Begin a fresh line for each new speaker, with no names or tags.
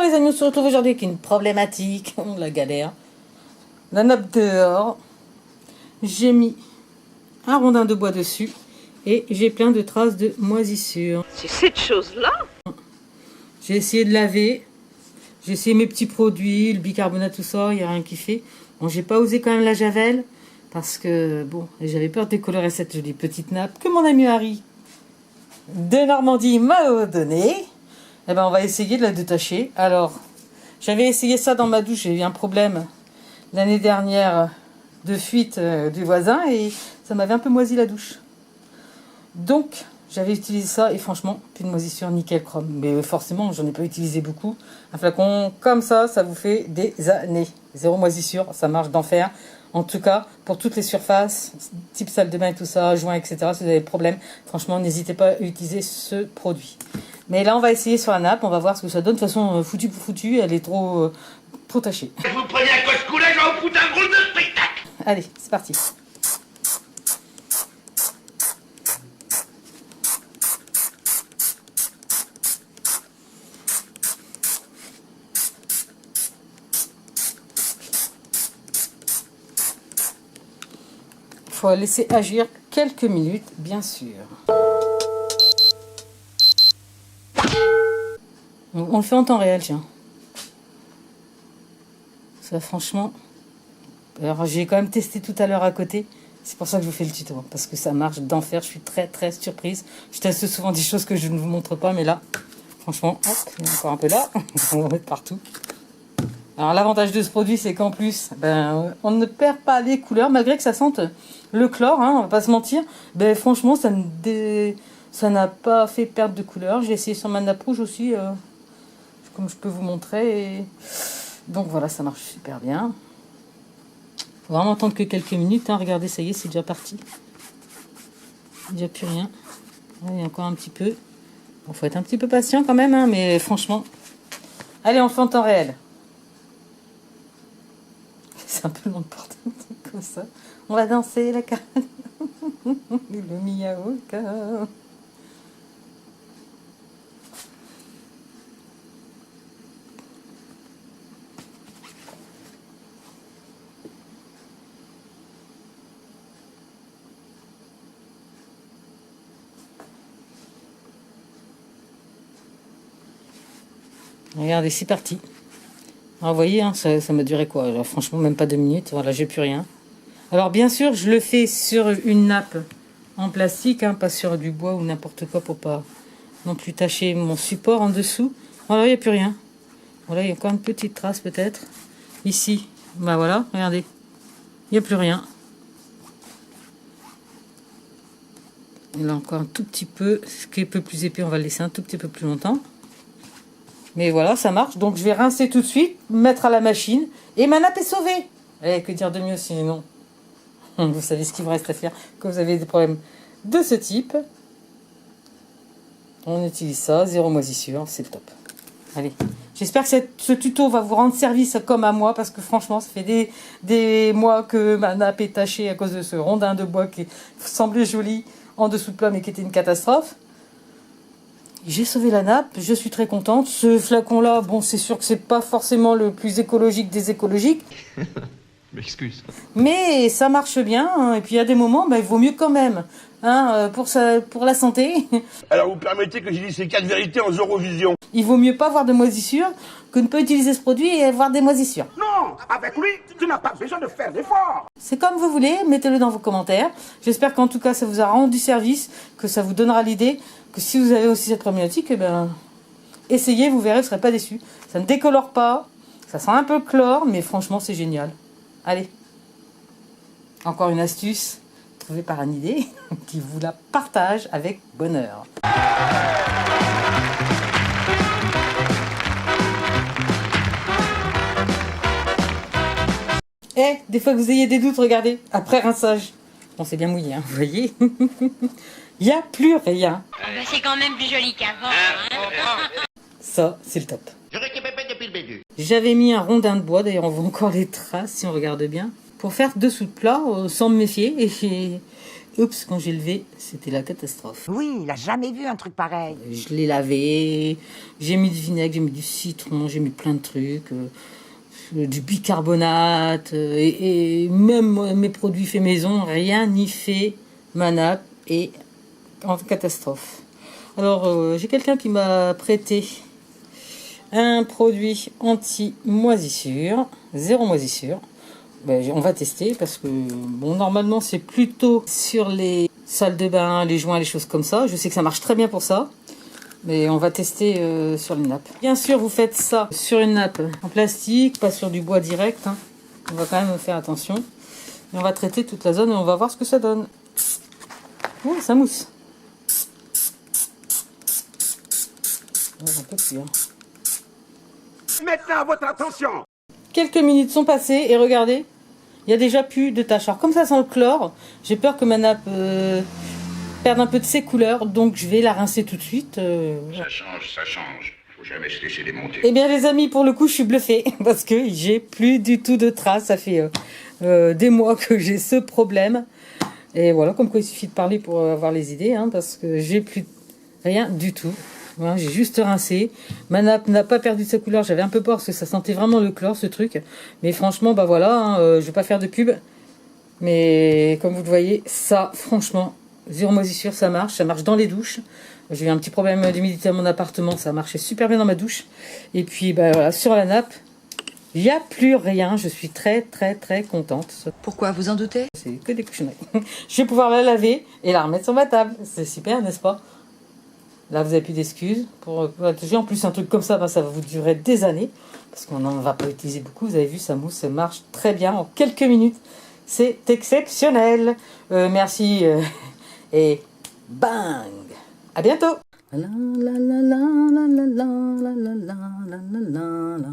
les amis, on se retrouve aujourd'hui avec une problématique, la galère. La nappe dehors, j'ai mis un rondin de bois dessus et j'ai plein de traces de moisissure.
C'est cette chose-là.
J'ai essayé de laver, j'ai essayé mes petits produits, le bicarbonate, tout ça, il n'y a rien qui fait. Bon, j'ai pas osé quand même la javel parce que, bon, j'avais peur de décolorer cette jolie petite nappe que mon ami Harry de Normandie m'a donné. Eh ben, on va essayer de la détacher. Alors, j'avais essayé ça dans ma douche, j'ai eu un problème l'année dernière de fuite du voisin et ça m'avait un peu moisi la douche. Donc, j'avais utilisé ça et franchement, plus de moisissure, nickel chrome. Mais forcément, j'en ai pas utilisé beaucoup. Un flacon comme ça vous fait des années. Zéro moisissure, ça marche d'enfer. En tout cas, pour toutes les surfaces, type salle de bain et tout ça, joints, etc., si vous avez des problèmes, franchement, n'hésitez pas à utiliser ce produit. Mais là, on va essayer sur la nappe, on va voir ce que ça donne. De toute façon, foutu pour foutu, elle est trop tachée.
Vous prenez un cache-coulet, je vais vous foutre un drôle de spectacle.
Allez, c'est parti. Il faut laisser agir quelques minutes, bien sûr. On le fait en temps réel, tiens. Ça, franchement... Alors, j'ai quand même testé tout à l'heure à côté. C'est pour ça que je vous fais le tuto, hein, parce que ça marche d'enfer. Je suis très, très surprise. Je teste souvent des choses que je ne vous montre pas, mais là, franchement, hop, il y a encore un peu là. On va mettre partout. Alors, l'avantage de ce produit, c'est qu'en plus, on ne perd pas les couleurs, malgré que ça sente le chlore, hein, on va pas se mentir. Franchement, ça n'a pas fait perdre de couleur. J'ai essayé sur ma nappe rouge aussi, comme je peux vous montrer. Et... donc voilà, ça marche super bien. Faut vraiment attendre que quelques minutes. Hein. Regardez, ça y est, c'est déjà parti. Il n'y a plus rien. Là, il y a encore un petit peu. Bon, faut être un petit peu patient quand même, hein, mais franchement. Allez, on le fait en temps réel. C'est un peu long de porter un truc comme ça. On va danser la carte. Le Miyaoka. Regardez, c'est parti. Alors, vous voyez, hein, ça m'a duré quoi? Alors, franchement, même pas 2 minutes. Voilà, j'ai plus rien. Alors, bien sûr, je le fais sur une nappe en plastique, hein, pas sur du bois ou n'importe quoi pour pas non plus tacher mon support en dessous. Voilà, il n'y a plus rien. Voilà, il y a encore une petite trace peut-être. Ici, bah voilà, regardez. Il n'y a plus rien. Et là, encore un tout petit peu. Ce qui est un peu plus épais, on va le laisser un tout petit peu plus longtemps. Mais voilà, ça marche. Donc, je vais rincer tout de suite, mettre à la machine. Et ma nappe est sauvée. Eh, que dire de mieux sinon? Vous savez ce qu'il vous reste à faire quand vous avez des problèmes de ce type. On utilise ça, zéro moisissure, c'est le top. Allez, j'espère que ce tuto va vous rendre service comme à moi. Parce que franchement, ça fait des mois que ma nappe est tachée à cause de ce rondin de bois qui semblait joli en dessous de plat mais qui était une catastrophe. J'ai sauvé la nappe, je suis très contente. Ce flacon-là, bon, c'est sûr que c'est pas forcément le plus écologique des écologiques.
M'excuse.
Mais ça marche bien, hein. Et puis il y a des moments, il vaut mieux quand même, hein, pour la santé.
Alors vous permettez que je dise ces 4 vérités en Eurovision.
Il vaut mieux pas avoir de moisissures que ne pas utiliser ce produit et avoir des moisissures.
Non, avec lui, tu n'as pas besoin de faire d'efforts.
C'est comme vous voulez, mettez-le dans vos commentaires. J'espère qu'en tout cas ça vous a rendu service, que ça vous donnera l'idée, que si vous avez aussi cette problématique, essayez, vous verrez, vous ne serez pas déçus. Ça ne décolore pas, ça sent un peu le chlore, mais franchement c'est génial. Allez, encore une astuce trouvée par Anne Idée qui vous la partage avec bonheur. Des fois que vous ayez des doutes, regardez, après rinçage. Bon, c'est bien mouillé, hein, vous voyez. Il n'y a plus rien.
C'est quand même plus joli qu'avant. Hein.
Ça, c'est le top.
Je récupère depuis le début.
J'avais mis un rondin de bois, d'ailleurs on voit encore les traces si on regarde bien, pour faire dessous de plat, sans me méfier. Et oups, quand j'ai levé, c'était la catastrophe.
Oui, il a jamais vu un truc pareil.
Je l'ai lavé, j'ai mis du vinaigre, j'ai mis du citron, j'ai mis plein de trucs, du bicarbonate, et même mes produits faits maison, rien n'y fait. Ma nappe est en catastrophe. Alors, j'ai quelqu'un qui m'a prêté un produit anti-moisissure, 0 moisissure. Ben, on va tester parce que, bon, normalement, c'est plutôt sur les salles de bain, les joints, les choses comme ça. Je sais que ça marche très bien pour ça. Mais on va tester sur les nappes. Bien sûr, vous faites ça sur une nappe en plastique, pas sur du bois direct. Hein. On va quand même faire attention. Et on va traiter toute la zone et on va voir ce que ça donne. Oh, ça mousse. Oh, j'en peux plus, hein.
Maintenant, votre attention.
Quelques minutes sont passées et regardez, il y a déjà plus de taches. Alors comme ça sent le chlore, j'ai peur que ma nappe perde un peu de ses couleurs, donc je vais la rincer tout de suite.
Ça change. Faut jamais se laisser démonter.
Eh bien les amis, pour le coup je suis bluffée parce que j'ai plus du tout de traces. Ça fait des mois que j'ai ce problème. Et voilà, comme quoi il suffit de parler pour avoir les idées, hein, parce que j'ai plus rien du tout. Voilà, j'ai juste rincé. Ma nappe n'a pas perdu de sa couleur. J'avais un peu peur parce que ça sentait vraiment le chlore, ce truc. Mais franchement, bah voilà, hein, je vais pas faire de pub. Mais comme vous le voyez, ça, franchement, 0 moisissure, ça marche dans les douches. J'ai eu un petit problème d'humidité à mon appartement, ça marchait super bien dans ma douche. Et puis, bah voilà, sur la nappe, il n'y a plus rien. Je suis très, très, très contente.
Pourquoi, vous en doutez?
C'est que des cochonneries. Je vais pouvoir la laver et la remettre sur ma table. C'est super, n'est-ce pas? Là, vous n'avez plus d'excuses pour protéger. En plus, un truc comme ça, ben, ça va vous durer des années. Parce qu'on n'en va pas utiliser beaucoup. Vous avez vu, ça mousse, ça marche très bien en quelques minutes. C'est exceptionnel. Merci. Et bang! À bientôt! La la la la la la la la la la la la la.